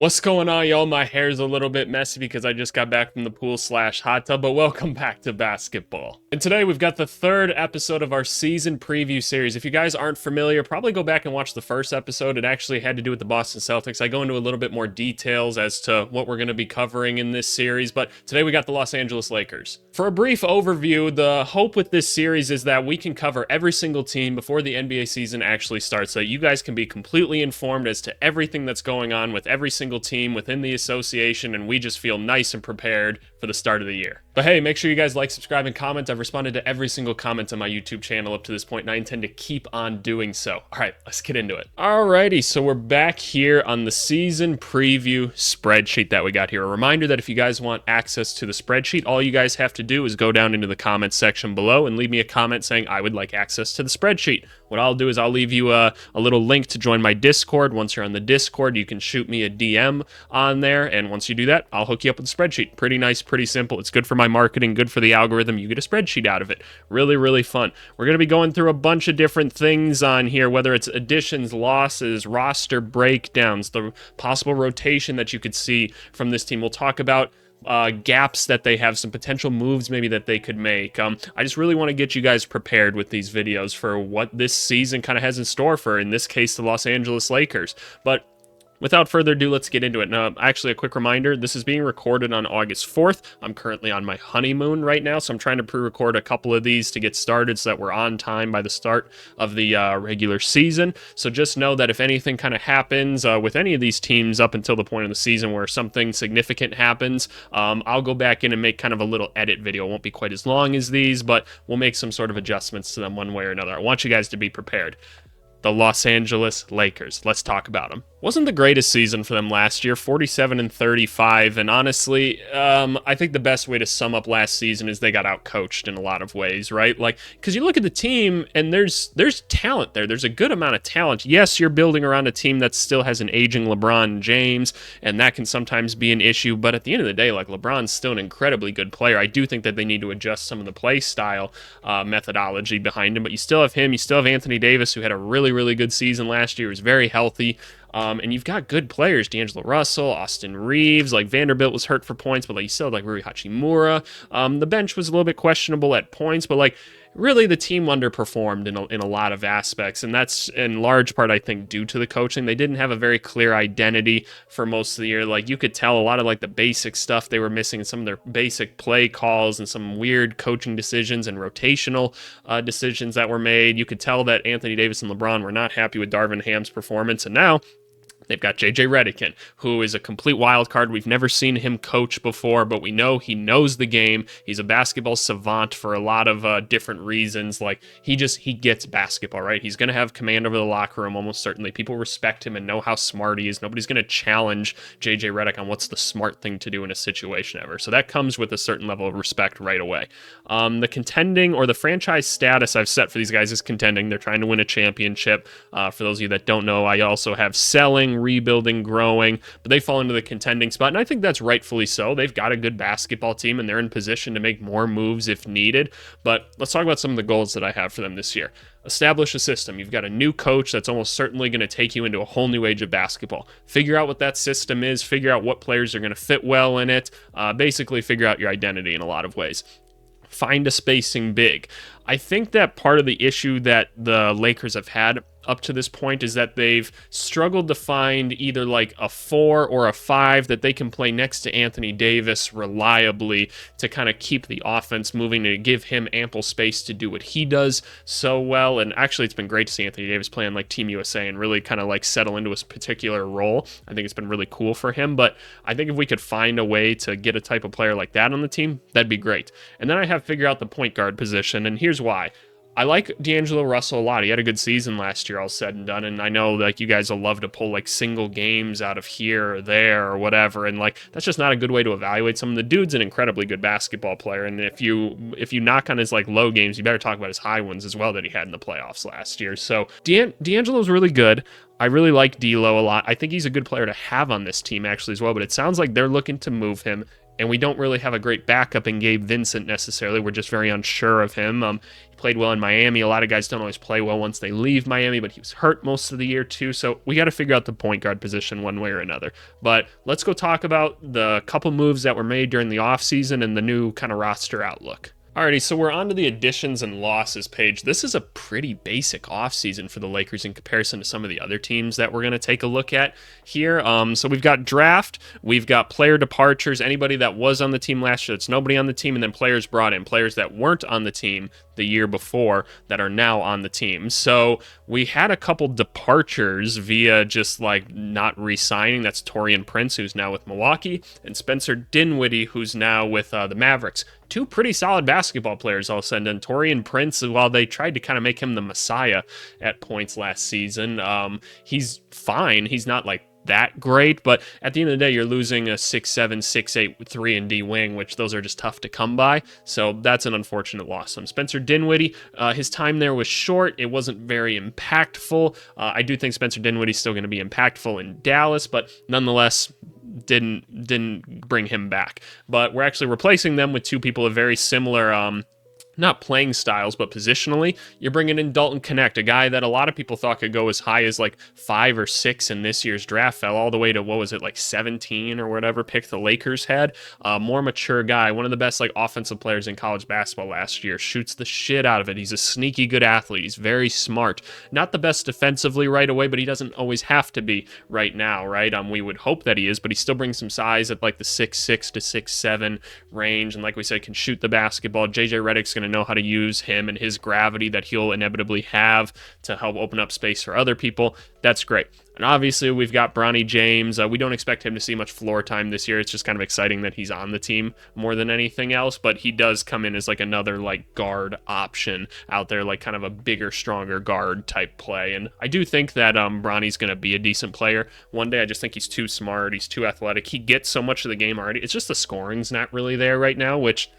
What's going on, y'all? My hair's a little bit messy because I just got back from the pool slash hot tub, but welcome back to basketball. And today we've got the third episode of our season preview series. If you guys aren't familiar, probably go back and watch the first episode. It actually had to do with the Boston Celtics. I go into a little bit more details as to what we're going to be covering in this series, but today we got the Los Angeles Lakers. For a brief overview, the hope with this series is that we can cover every single team before the NBA season actually starts, so you guys can be completely informed as to everything that's going on with every single team within the association, and we just feel nice and prepared for the start of the year. But hey, make sure you guys like, subscribe, and comment. I've responded to every single comment on my YouTube channel up to this point, and I intend to keep on doing so. All right, let's get into it. Alrighty, so we're back here on the season preview spreadsheet that we got here. A reminder that if you guys want access to the spreadsheet, all you guys have to do is go down into the comments section below and leave me a comment saying I would like access to the spreadsheet. What I'll do is I'll leave you a little link to join my Discord. Once you're on the Discord, you can shoot me a DM on there, and once you do that, I'll hook you up with a spreadsheet. Pretty nice, pretty simple. It's good for my marketing, good for the algorithm. You get a spreadsheet out of it. Really, really fun. We're going to be going through a bunch of different things on here, whether it's additions, losses, roster breakdowns, the possible rotation that you could see from this team. We'll talk about gaps that they have, some potential moves maybe that they could make. I just really want to get you guys prepared with these videos for what this season kind of has in store for, in this case, the Los Angeles Lakers. But without further ado, let's get into it. Now, actually, a quick reminder, this is being recorded on August 4th. I'm currently on my honeymoon right now, so I'm trying to pre-record a couple of these to get started so that we're on time by the start of the regular season. So just know that if anything kind of happens with any of these teams up until the point of the season where something significant happens, I'll go back in and make kind of a little edit video. It won't be quite as long as these, but we'll make some sort of adjustments to them one way or another. I want you guys to be prepared. The Los Angeles Lakers. Let's talk about them. Wasn't the greatest season for them last year, 47-35, and honestly, I think the best way to sum up last season is they got outcoached in a lot of ways, right? Like, because you look at the team, and there's talent there. There's a good amount of talent. Yes, you're building around a team that still has an aging LeBron James, and that can sometimes be an issue, but at the end of the day, like, LeBron's still an incredibly good player. I do think that they need to adjust some of the play style methodology behind him, but you still have him. You still have Anthony Davis, who had a really, really good season last year. He was very healthy. And you've got good players, D'Angelo Russell, Austin Reeves, like Vanderbilt was hurt for points, but like you still had like Rui Hachimura. The bench was a little bit questionable at points, but like really the team underperformed in a lot of aspects, and that's in large part, I think, due to the coaching. They didn't have a very clear identity for most of the year. Like you could tell a lot of like the basic stuff they were missing, some of their basic play calls and some weird coaching decisions and rotational decisions that were made. You could tell that Anthony Davis and LeBron were not happy with Darvin Ham's performance, and now they've got JJ Redick, who is a complete wild card. We've never seen him coach before, but we know he knows the game. He's a basketball savant for a lot of different reasons. Like he gets basketball, right? He's going to have command over the locker room, almost certainly. People respect him and know how smart he is. Nobody's going to challenge JJ Redick on what's the smart thing to do in a situation ever. So that comes with a certain level of respect right away. The contending or the franchise status I've set for these guys is contending. They're trying to win a championship. For those of you that don't know, I also have selling, rebuilding, growing, but they fall into the contending spot, and I think that's rightfully so. They've got a good basketball team, and they're in position to make more moves if needed. But let's talk about some of the goals that I have for them this year. Establish a system. You've got a new coach that's almost certainly going to take you into a whole new age of basketball. Figure out what that system is, figure out what players are going to fit well in it, basically figure out your identity in a lot of ways. Find a spacing big. I think that part of the issue that the Lakers have had up to this point is that they've struggled to find either like a 4 or a 5 that they can play next to Anthony Davis reliably to kind of keep the offense moving, to give him ample space to do what he does so well. And actually, it's been great to see Anthony Davis playing like Team USA and really kind of like settle into his particular role. I think it's been really cool for him, but I think if we could find a way to get a type of player like that on the team, that'd be great. And then I have figured out the point guard position, and here's why. I like D'Angelo Russell a lot. He had a good season last year, all said and done, and I know like you guys will love to pull like single games out of here or there or whatever, and like that's just not a good way to evaluate someone. The dude's an incredibly good basketball player, and if you knock on his like low games, you better talk about his high ones as well that he had in the playoffs last year. So D'Angelo's really good. I really like D'Lo a lot. I think he's a good player to have on this team actually as well, but it sounds like they're looking to move him and we don't really have a great backup in Gabe Vincent necessarily. We're just very unsure of him. He played well in Miami. A lot of guys don't always play well once they leave Miami, but he was hurt most of the year too. So we got to figure out the point guard position one way or another. But let's go talk about the couple moves that were made during the offseason and the new kind of roster outlook. Alrighty, so we're on to the additions and losses page. This is a pretty basic offseason for the Lakers in comparison to some of the other teams that we're going to take a look at here. So we've got draft, we've got player departures, anybody that was on the team last year that's nobody on the team, and then players brought in, players that weren't on the team the year before that are now on the team. So we had a couple departures via just like not re-signing. That's Taurean Prince, who's now with Milwaukee, and Spencer Dinwiddie, who's now with the Mavericks. Two pretty solid basketball players, I'll send in. Taurean Prince, while they tried to kind of make him the messiah at points last season, he's fine. He's not like that great, but at the end of the day, you're losing a 6'7", 6'8", 3-and-D wing, which those are just tough to come by, so that's an unfortunate loss. Spencer Dinwiddie, his time there was short. It wasn't very impactful. I do think Spencer Dinwiddie's still going to be impactful in Dallas, but nonetheless, didn't bring him back. But we're actually replacing them with two people of very similar not playing styles, but positionally. You're bringing in Dalton Knecht, a guy that a lot of people thought could go as high as like 5 or 6 in this year's draft, fell all the way to, what was it, like 17 or whatever pick the Lakers had. More mature guy, one of the best like offensive players in college basketball last year, shoots the shit out of it. He's a sneaky good athlete. He's very smart. Not the best defensively right away, but he doesn't always have to be right now, right? We would hope that he is, but he still brings some size at like the 6'6" to 6'7" range, and like we said, can shoot the basketball. JJ Redick's going to know how to use him and his gravity that he'll inevitably have to help open up space for other people. That's great. And obviously, we've got Bronny James. We don't expect him to see much floor time this year. It's just kind of exciting that he's on the team more than anything else, but he does come in as like another like guard option out there, like kind of a bigger, stronger guard type play. And I do think that Bronny's going to be a decent player one day. I just think he's too smart. He's too athletic. He gets so much of the game already. It's just the scoring's not really there right now, which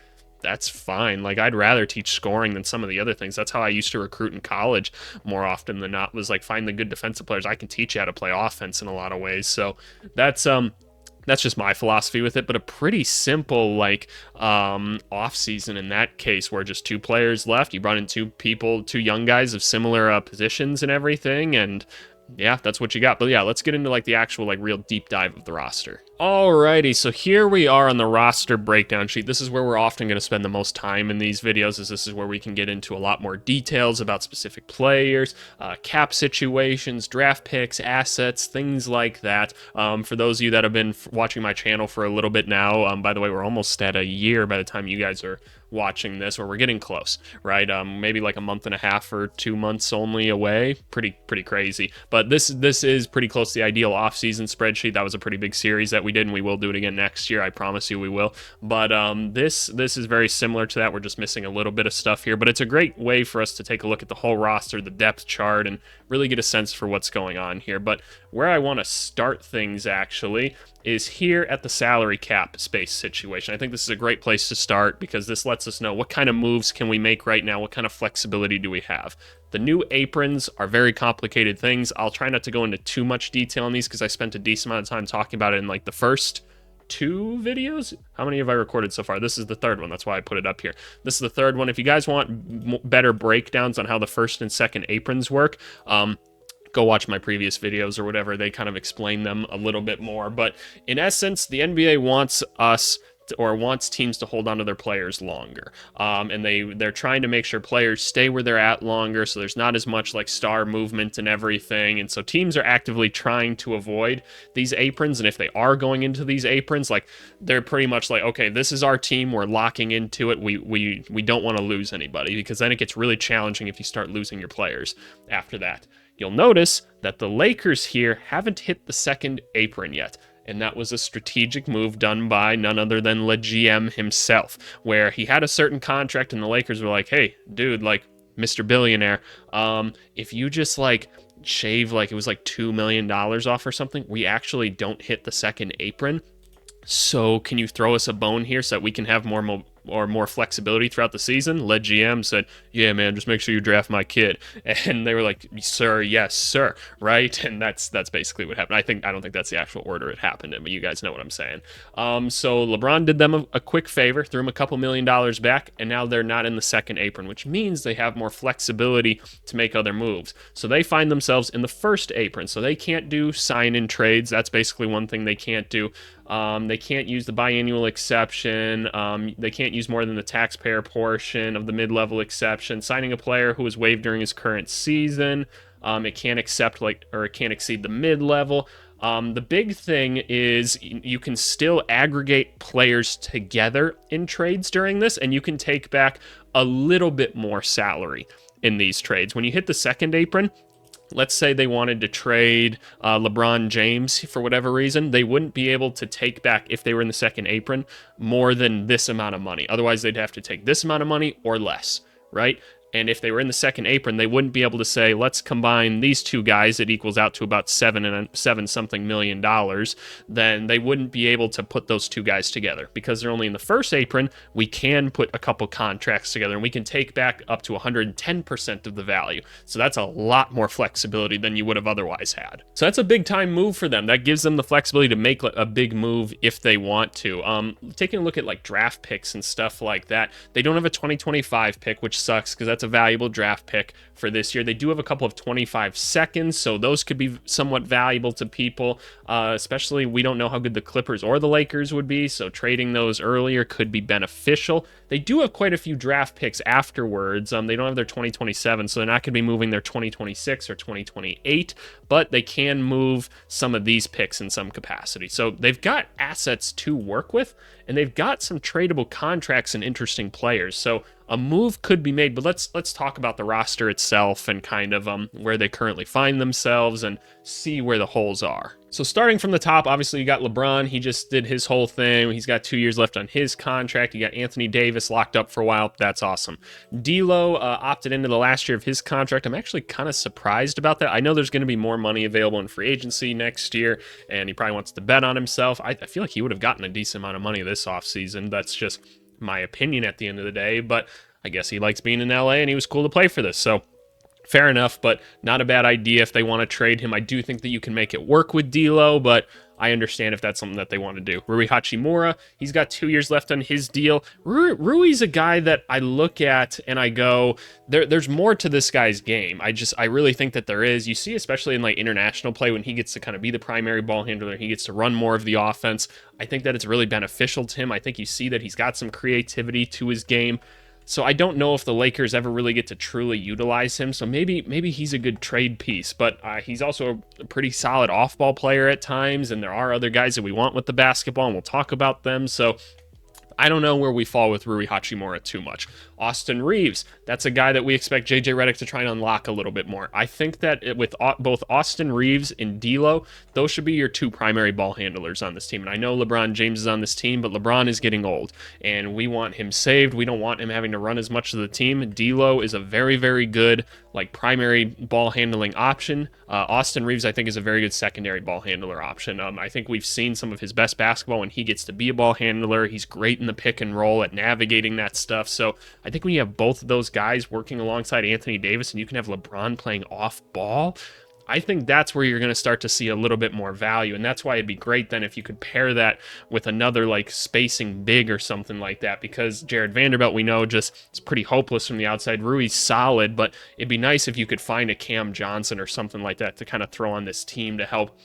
that's fine. Like, I'd rather teach scoring than some of the other things. That's how I used to recruit in college more often than not, was like, find the good defensive players. I can teach you how to play offense in a lot of ways. So that's just my philosophy with it, but a pretty simple like off season in that case, where just 2 players left. You brought in 2 young guys of similar positions and everything, and yeah, that's what you got. But yeah, let's get into like the actual like real deep dive of the roster. Alrighty, so here we are on the roster breakdown sheet. This is where we're often going to spend the most time in these videos, as this is where we can get into a lot more details about specific players, cap situations, draft picks, assets, things like that. For those of you that have been watching my channel for a little bit now, by the way, we're almost at a year by the time you guys are watching this, or we're getting close, right? Maybe like a month and a half or 2 months only away. Pretty crazy. But this is pretty close to the ideal off-season spreadsheet. That was a pretty big series that we did, and we will do it again next year. I promise you we will. But this is very similar to that. We're just missing a little bit of stuff here, but it's a great way for us to take a look at the whole roster, the depth chart, and really get a sense for what's going on here. But where I want to start things actually is here at the salary cap space situation. I think this is a great place to start, because this lets us know what kind of moves can we make right now, what kind of flexibility do we have. The new aprons are very complicated things. I'll try not to go into too much detail on these, because I spent a decent amount of time talking about it in like the first 2 videos. How many have I recorded so far? This is the 3rd one. That's why I put it up here. This is the 3rd one. If you guys want better breakdowns on how the first and second aprons work, go watch my previous videos or whatever. They kind of explain them a little bit more. But in essence, the NBA wants teams to hold on to their players longer. And they're trying to make sure players stay where they're at longer, so there's not as much like star movement and everything. And so teams are actively trying to avoid these aprons. And if they are going into these aprons, like, they're pretty much like, okay, this is our team, we're locking into it. We don't want to lose anybody, because then it gets really challenging if you start losing your players after that. You'll notice that the Lakers here haven't hit the second apron yet. And that was a strategic move done by none other than the GM himself, where he had a certain contract and the Lakers were like, hey, dude, like, Mr. Billionaire, if you just like shave, like, it was like $2 million off or something, we actually don't hit the second apron. So can you throw us a bone here so that we can have more or more flexibility throughout the season, lead GM said, yeah, man, just make sure you draft my kid. And they were like, sir, yes, sir, right? And that's basically what happened. I don't think that's the actual order it happened in, but you guys know what I'm saying. So LeBron did them a quick favor, threw him a couple $1 million back, and now they're not in the second apron, which means they have more flexibility to make other moves. So they find themselves in the first apron, so they can't do sign-in trades. That's basically one thing they can't do. They can't use the biannual exception. They can't use more than the taxpayer portion of the mid-level exception. Signing a player who was waived during his current season. It can't accept it can't exceed the mid-level. The big thing is you can still aggregate players together in trades during this, and you can take back a little bit more salary in these trades. When you hit the second apron, let's say they wanted to trade LeBron James for whatever reason, they wouldn't be able to take back, if they were in the second apron, more than this amount of money. Otherwise, they'd have to take this amount of money or less, right? And if they were in the second apron, they wouldn't be able to say, let's combine these two guys. It equals out to about seven something $million. Then they wouldn't be able to put those two guys together because they're only in the first apron. We can put a couple contracts together and we can take back up to 110% of the value. So that's a lot more flexibility than you would have otherwise had. So that's a big time move for them. That gives them the flexibility to make a big move if they want to. Taking a look at like draft picks and stuff like that, they don't have a 2025 pick, which sucks because that's a valuable draft pick for this year. They do have a couple of 25 seconds, so those could be somewhat valuable to people, especially we don't know how good the Clippers or the Lakers would be, so trading those earlier could be beneficial. They do have quite a few draft picks afterwards. They don't have their 2027, so they're not going to be moving their 2026 or 2028, but they can move some of these picks in some capacity. So they've got assets to work with, and they've got some tradable contracts and interesting players. So a move could be made, but let's talk about the roster itself and kind of where they currently find themselves and see where the holes are. So starting from the top, obviously you got LeBron. He just did his whole thing. He's got 2 years left on his contract. You got Anthony Davis locked up for a while. That's awesome. D'Lo opted into the last year of his contract. I'm actually kind of surprised about that. I know there's going to be more money available in free agency next year, and he probably wants to bet on himself. I feel like he would have gotten a decent amount of money this offseason. That's just my opinion at the end of the day, but I guess he likes being in LA and he was cool to play for this. So fair enough, but not a bad idea if they want to trade him. I do think that you can make it work with D'Lo, but I understand if that's something that they want to do. Rui Hachimura, he's got 2 years left on his deal. Rui's a guy that I look at and I go, there's more to this guy's game. I really think that there is. You see, especially in like international play, when he gets to kind of be the primary ball handler, he gets to run more of the offense. I think that it's really beneficial to him. I think you see that he's got some creativity to his game. So I don't know if the Lakers ever really get to truly utilize him. So maybe he's a good trade piece, but he's also a pretty solid off-ball player at times. And there are other guys that we want with the basketball, and we'll talk about them. So I don't know where we fall with Rui Hachimura too much. Austin Reeves, that's a guy that we expect JJ Redick to try and unlock a little bit more. I think that with both Austin Reeves and D'Lo, those should be your two primary ball handlers on this team. And I know LeBron James is on this team, but LeBron is getting old, and we want him saved. We don't want him having to run as much of the team. D'Lo is a very, very good primary ball handling option. Austin Reeves, I think, is a very good secondary ball handler option. I think we've seen some of his best basketball when he gets to be a ball handler. He's great in the pick and roll at navigating that stuff. So I think when you have both of those guys working alongside Anthony Davis and you can have LeBron playing off ball, I think that's where you're going to start to see a little bit more value. And that's why it'd be great then if you could pair that with another spacing big or something like that, because Jared Vanderbilt, we know, just is pretty hopeless from the outside. Rui's solid, but it'd be nice if you could find a Cam Johnson or something like that to kind of throw on this team to help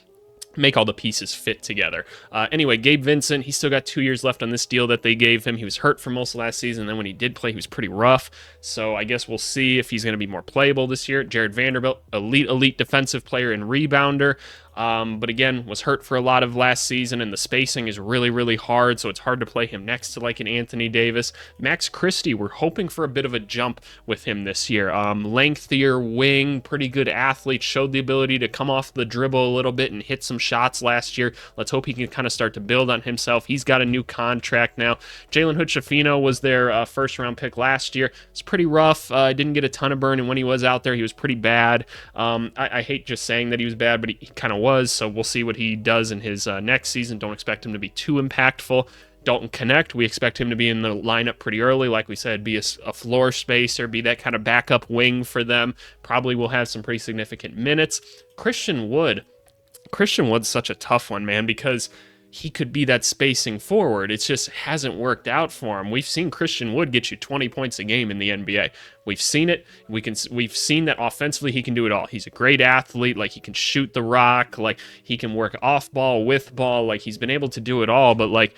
make all the pieces fit together. Anyway, Gabe Vincent, he's still got 2 years left on this deal that they gave him. He was hurt for most of last season, and then when he did play, he was pretty rough. So I guess we'll see if he's going to be more playable this year. Jared Vanderbilt, elite defensive player and rebounder. But again, was hurt for a lot of last season, and the spacing is really, really hard, so it's hard to play him next to an Anthony Davis. Max Christie, we're hoping for a bit of a jump with him this year. Lengthier wing, pretty good athlete, showed the ability to come off the dribble a little bit and hit some shots last year. Let's hope he can kind of start to build on himself. He's got a new contract now. Jalen Hood-Schifino was their first-round pick last year. It's pretty rough. Didn't get a ton of burn, and when he was out there, he was pretty bad. I hate just saying that he was bad, but he kind of was, so we'll see what he does in his next season. Don't expect him to be too impactful. Dalton Connect, we expect him to be in the lineup pretty early. Like we said, be a floor spacer, be that kind of backup wing for them. Probably will have some pretty significant minutes. Christian Wood's such a tough one, man, because he could be that spacing forward. It just hasn't worked out for him. We've seen Christian Wood get you 20 points a game in the NBA. We've seen it. We've seen that offensively he can do it all. He's a great athlete. Like, he can shoot the rock. Like, he can work off ball, with ball. Like, he's been able to do it all. But like,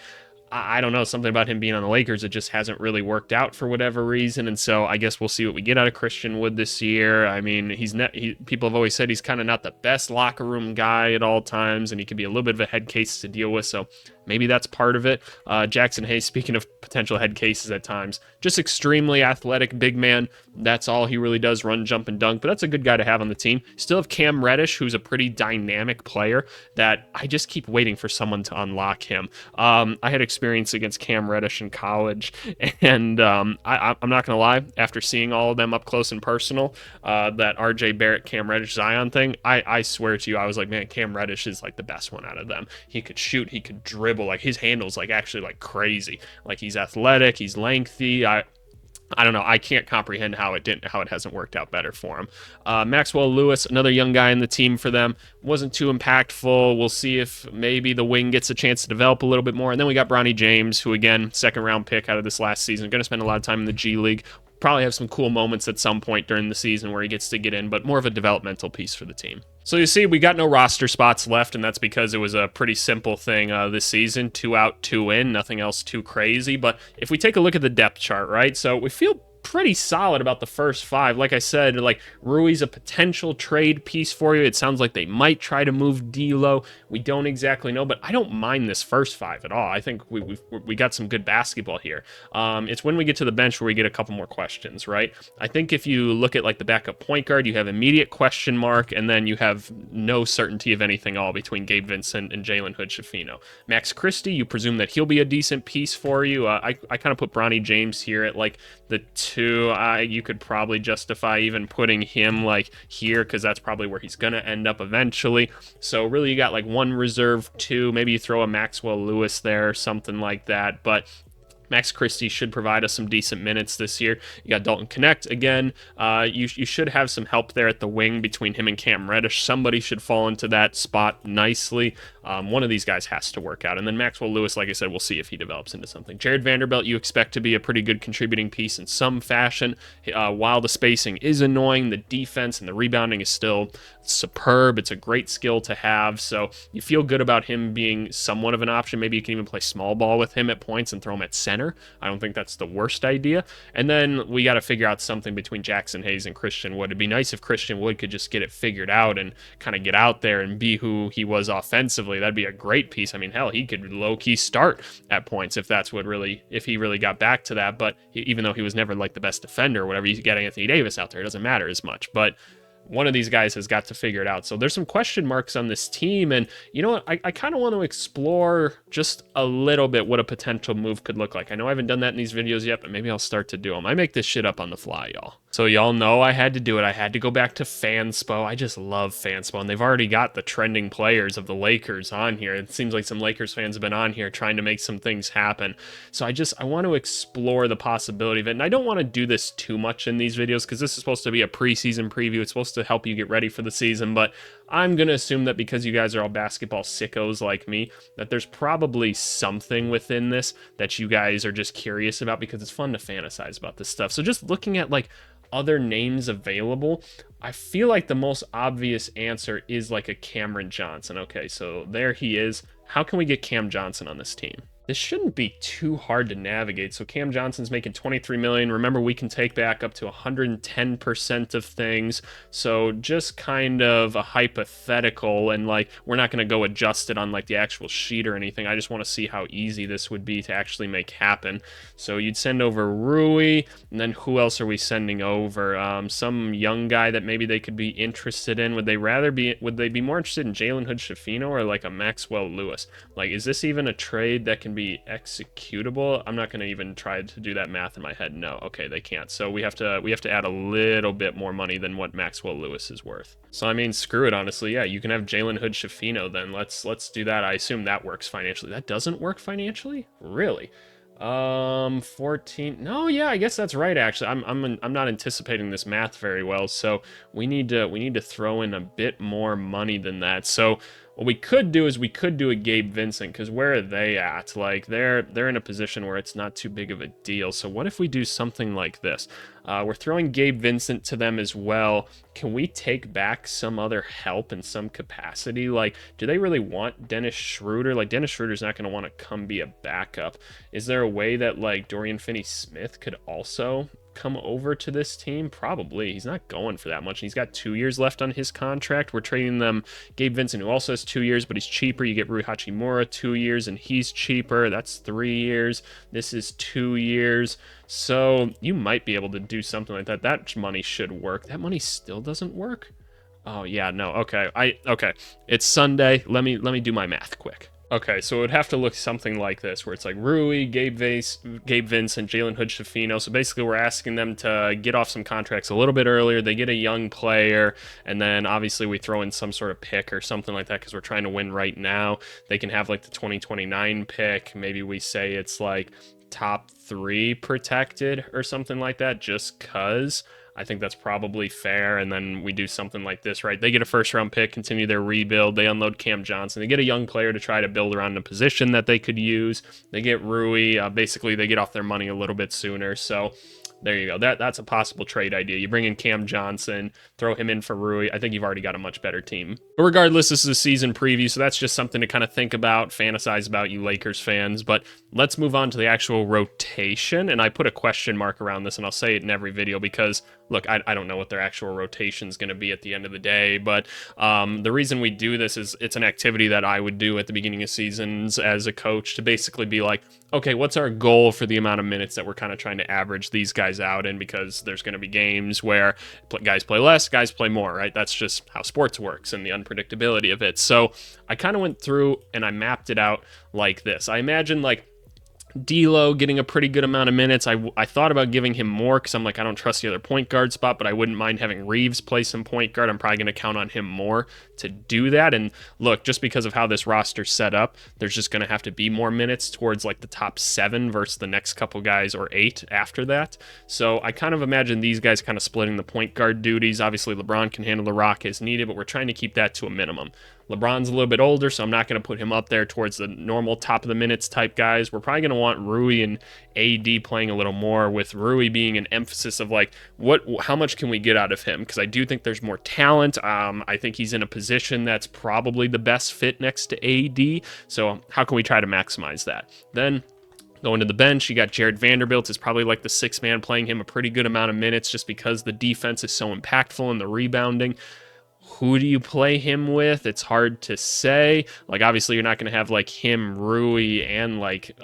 I don't know, something about him being on the Lakers, it just hasn't really worked out for whatever reason. And so I guess we'll see what we get out of Christian Wood this year. I mean, people have always said he's kind of not the best locker room guy at all times, and he can be a little bit of a head case to deal with. So maybe that's part of it. Jackson Hayes, speaking of potential head cases at times, just extremely athletic big man. That's all he really does, run, jump, and dunk. But that's a good guy to have on the team. Still have Cam Reddish, who's a pretty dynamic player that I just keep waiting for someone to unlock him. I had experience against Cam Reddish in college, and I'm not going to lie, after seeing all of them up close and personal, that RJ Barrett, Cam Reddish, Zion thing, I swear to you, I was like, man, Cam Reddish is like the best one out of them. He could shoot, he could dribble, like his handle's like actually like crazy. Like, he's athletic, he's lengthy. I don't know. I can't comprehend how it hasn't worked out better for him. Maxwell Lewis, another young guy in the team for them, wasn't too impactful. We'll see if maybe the wing gets a chance to develop a little bit more. And then we got Bronny James, who, again, second round pick out of this last season, going to spend a lot of time in the G League. Probably have some cool moments at some point during the season where he gets to get in, but more of a developmental piece for the team. So you see, we got no roster spots left, and that's because it was a pretty simple thing this season. 2 out, 2 in, nothing else too crazy. But if we take a look at the depth chart, right, so we feel pretty solid about the first 5. Like I said, like, Rui's a potential trade piece for you. It sounds like they might try to move D'Lo. We don't exactly know, but I don't mind this first 5 at all. I think we got some good basketball here. It's when we get to the bench where we get a couple more questions, right? I think if you look at like the backup point guard, you have immediate question mark, and then you have no certainty of anything all between Gabe Vincent and Jalen Hood-Schifino. Max Christie, you presume that he'll be a decent piece for you. I kind of put Bronny James here at like the 2. You could probably justify even putting him like here, because that's probably where he's going to end up eventually. So really, you got like 1 reserve, 2, maybe you throw a Maxwell Lewis there or something like that. But Max Christie should provide us some decent minutes this year. You got Dalton Connect again. You should have some help there at the wing between him and Cam Reddish. Somebody should fall into that spot nicely. One of these guys has to work out. And then Maxwell Lewis, like I said, we'll see if he develops into something. Jared Vanderbilt, you expect to be a pretty good contributing piece in some fashion. While the spacing is annoying, the defense and the rebounding is still superb. It's a great skill to have. So you feel good about him being somewhat of an option. Maybe you can even play small ball with him at points and throw him at center. I don't think that's the worst idea. And then we got to figure out something between Jackson Hayes and Christian Wood. It'd be nice if Christian Wood could just get it figured out and kind of get out there and be who he was offensively. That'd be a great piece. I mean, hell, he could low-key start at points if he really got back to that. But even though he was never like the best defender or whatever, you get Anthony Davis out there, it doesn't matter as much. But one of these guys has got to figure it out. So there's some question marks on this team. And you know what? I kind of want to explore just a little bit what a potential move could look like. I know I haven't done that in these videos yet, but maybe I'll start to do them. I make this shit up on the fly, y'all. So y'all know I had to do it. I had to go back to Fanspo. I just love Fanspo. And they've already got the trending players of the Lakers on here. It seems like some Lakers fans have been on here trying to make some things happen. So I want to explore the possibility of it. And I don't want to do this too much in these videos because this is supposed to be a preseason preview. It's supposed to help you get ready for the season. But I'm going to assume that because you guys are all basketball sickos like me, that there's probably something within this that you guys are just curious about because it's fun to fantasize about this stuff. So just looking at like other names available, I feel like the most obvious answer is like a Cameron Johnson. Okay, so there he is. How can we get Cam Johnson on this team? This shouldn't be too hard to navigate. So Cam Johnson's making $23 million. Remember, we can take back up to 110% of things. So just kind of a hypothetical, and like we're not going to go adjust it on like the actual sheet or anything. I just want to see how easy this would be to actually make happen. So you'd send over Rui, and then who else are we sending over? Some young guy that maybe they could be interested in. Would they be more interested in Jalen Hood-Schifino or like a Maxwell Lewis? Like, is this even a trade that can be executable. I'm not going to even try to do that math in my head. No, okay, they can't. So we have to add a little bit more money than what Maxwell Lewis is worth. So I mean, screw it, honestly. Yeah, you can have Jalen Hood-Schifino then. Let's do that. I assume that works financially. That doesn't work financially? Really? 14. No, yeah, I guess that's right actually. I'm not anticipating this math very well, so we need to throw in a bit more money than that. So what we could do is we could do a Gabe Vincent, because where are they at? Like they're in a position where it's not too big of a deal. So what if we do something like this? We're throwing Gabe Vincent to them as well. Can we take back some other help in some capacity? Like, do they really want Dennis Schroeder? Like, Dennis Schroeder's not going to want to come be a backup. Is there a way that, like, Dorian Finney-Smith could also come over to this team? Probably. He's not going for that much. He's got 2 years left on his contract. We're trading them Gabe Vincent, who also has 2 years, but he's cheaper. You get Rui Hachimura, 2 years, and he's cheaper. That's 3 years. This is 2 years. So you might be able to do something like that. That money should work. That money still doesn't work? Oh yeah, no. Okay. Okay. It's Sunday. Let me do my math quick. Okay, so it would have to look something like this, where it's like Rui, Gabe Vincent, Jalen Hood-Schifino. So basically, we're asking them to get off some contracts a little bit earlier. They get a young player, and then obviously we throw in some sort of pick or something like that because we're trying to win right now. They can have like the 2029 pick. Maybe we say it's like top 3 protected or something like that, just because. I think that's probably fair, and then we do something like this, right? They get a first-round pick, continue their rebuild, they unload Cam Johnson, they get a young player to try to build around a position that they could use, they get Rui, basically they get off their money a little bit sooner, so there you go. That's a possible trade idea. You bring in Cam Johnson, throw him in for Rui. I think you've already got a much better team. But regardless, this is a season preview, so that's just something to kind of think about, fantasize about, you Lakers fans. But let's move on to the actual rotation. And I put a question mark around this, and I'll say it in every video because, look, I don't know what their actual rotation is going to be at the end of the day. But the reason we do this is it's an activity that I would do at the beginning of seasons as a coach to basically be like, okay, what's our goal for the amount of minutes that we're kind of trying to average these guys out in, because there's going to be games where guys play less, guys play more, right? That's just how sports works and the unpredictability of it. So I kind of went through and I mapped it out like this. I imagine like D'Lo getting a pretty good amount of minutes. I thought about giving him more because I'm like, I don't trust the other point guard spot, but I wouldn't mind having Reeves play some point guard. I'm probably going to count on him more to do that. And look, just because of how this roster's set up, there's just going to have to be more minutes towards like the top 7 versus the next couple guys, or 8 after that. So I kind of imagine these guys kind of splitting the point guard duties. Obviously, LeBron can handle the rock as needed, but we're trying to keep that to a minimum. LeBron's a little bit older, so I'm not going to put him up there towards the normal top of the minutes type guys. We're probably going to want Rui and AD playing a little more, with Rui being an emphasis of like, how much can we get out of him? Because I do think there's more talent. I think he's in a position that's probably the best fit next to AD. So how can we try to maximize that? Then going to the bench, you got Jared Vanderbilt is probably like the 6th man, playing him a pretty good amount of minutes just because the defense is so impactful and the rebounding. Who do you play him with? It's hard to say. Like, obviously, you're not going to have, like, him, Rui, and, like,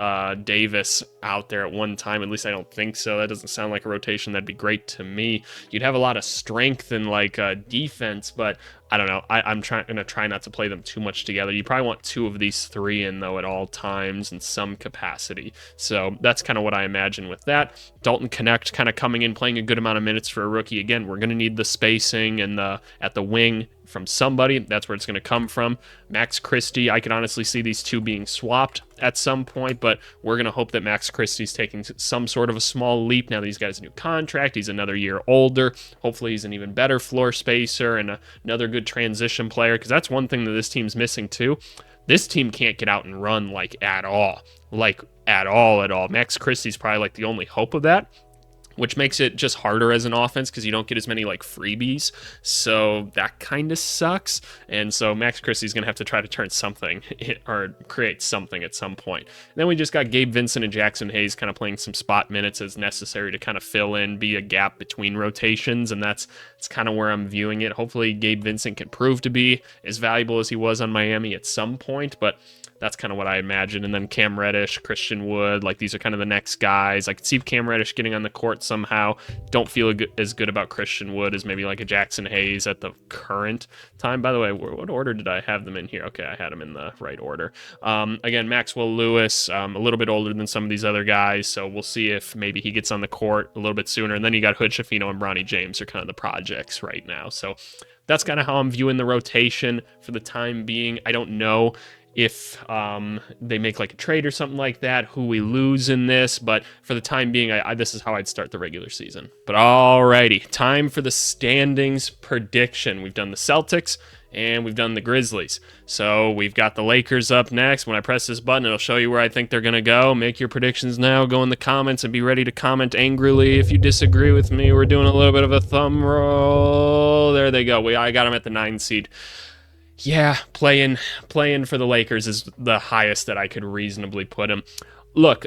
Davis out there at one time. At least I don't think so. That doesn't sound like a rotation that'd be great to me. You'd have a lot of strength and, like, defense, but I don't know. I'm going to try not to play them too much together. You probably want 2 of these 3 in, though, at all times in some capacity. So that's kind of what I imagine with that. Dalton Connect kind of coming in, playing a good amount of minutes for a rookie. Again, we're going to need the spacing and at the wing from somebody. That's where it's going to come from. Max Christie, I could honestly see these 2 being swapped at some point, but we're going to hope that Max Christie's taking some sort of a small leap now that he's got his new contract. He's another year older. Hopefully he's an even better floor spacer and another good transition player, because that's one thing that this team's missing too. This team can't get out and run like at all. Max Christie's probably like the only hope of that, which makes it just harder as an offense because you don't get as many like freebies. So that kind of sucks. And so Max Christie's going to have to try to turn something or create something at some point. And then we just got Gabe Vincent and Jackson Hayes kind of playing some spot minutes as necessary to kind of fill in, be a gap between rotations. And that's kind of where I'm viewing it. Hopefully Gabe Vincent can prove to be as valuable as he was on Miami at some point, but That's kind of what I imagine. And then Cam Reddish, Christian Wood, like these are kind of the next guys. I could see Cam Reddish getting on the court somehow. Don't feel as good about Christian Wood as maybe like a Jackson Hayes at the current time. By the way, what order did I have them in here? Okay, I had them in the right order. Again, Maxwell Lewis, a little bit older than some of these other guys, so we'll see if maybe he gets on the court a little bit sooner. And then you got Hood Schifino and Bronny James are kind of the projects right now. So that's kind of how I'm viewing the rotation for the time being. I don't know if they make like a trade or something like that, who we lose in this, but for the time being, this is how I'd start the regular season. But alrighty, time for the standings prediction. We've done the Celtics and we've done the Grizzlies. So we've got the Lakers up next. When I press this button, it'll show you where I think they're going to go. Make your predictions now. Go in the comments and be ready to comment angrily if you disagree with me. We're doing a little bit of a thumb roll. There they go. I got them at the 9 seed. Yeah, playing for the Lakers is the highest that I could reasonably put them. Look,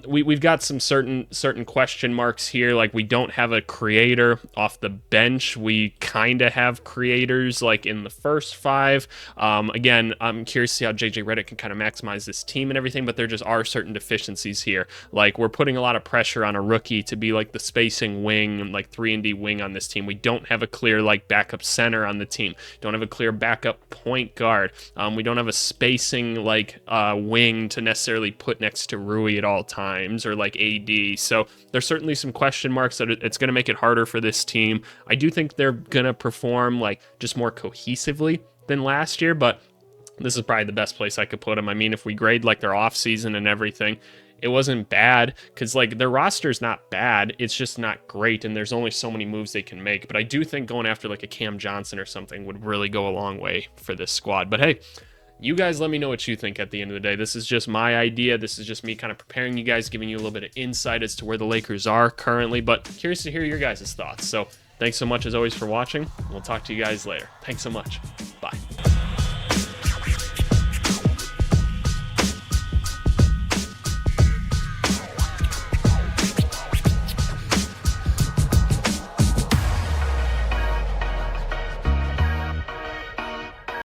we've got some certain question marks here. Like, we don't have a creator off the bench. We kind of have creators like in the first 5. Again, I'm curious to see how JJ Redick can kind of maximize this team and everything, but there just are certain deficiencies here. Like, we're putting a lot of pressure on a rookie to be like the spacing wing, like 3-and-D wing on this team. We don't have a clear like backup center on the team. Don't have a clear backup point guard. We don't have a spacing like wing to necessarily put next to Rui at all times, or like AD. So there's certainly some question marks that it's going to make it harder for this team. I do think they're going to perform like just more cohesively than last year, but this is probably the best place I could put them. I mean, if we grade like their offseason and everything, it wasn't bad, because like their roster's not bad, it's just not great, and there's only so many moves they can make. But I do think going after like a Cam Johnson or something would really go a long way for this squad. But hey, you guys let me know what you think at the end of the day. This is just my idea. This is just me kind of preparing you guys, giving you a little bit of insight as to where the Lakers are currently, but curious to hear your guys' thoughts. So thanks so much as always for watching. We'll talk to you guys later. Thanks so much. Bye.